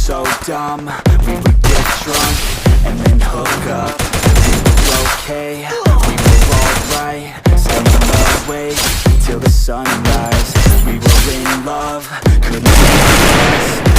so dumb. We would get drunk and then hook up. We were okay, we were alright. Staying awake till the sunrise. We were in love, couldn't care less.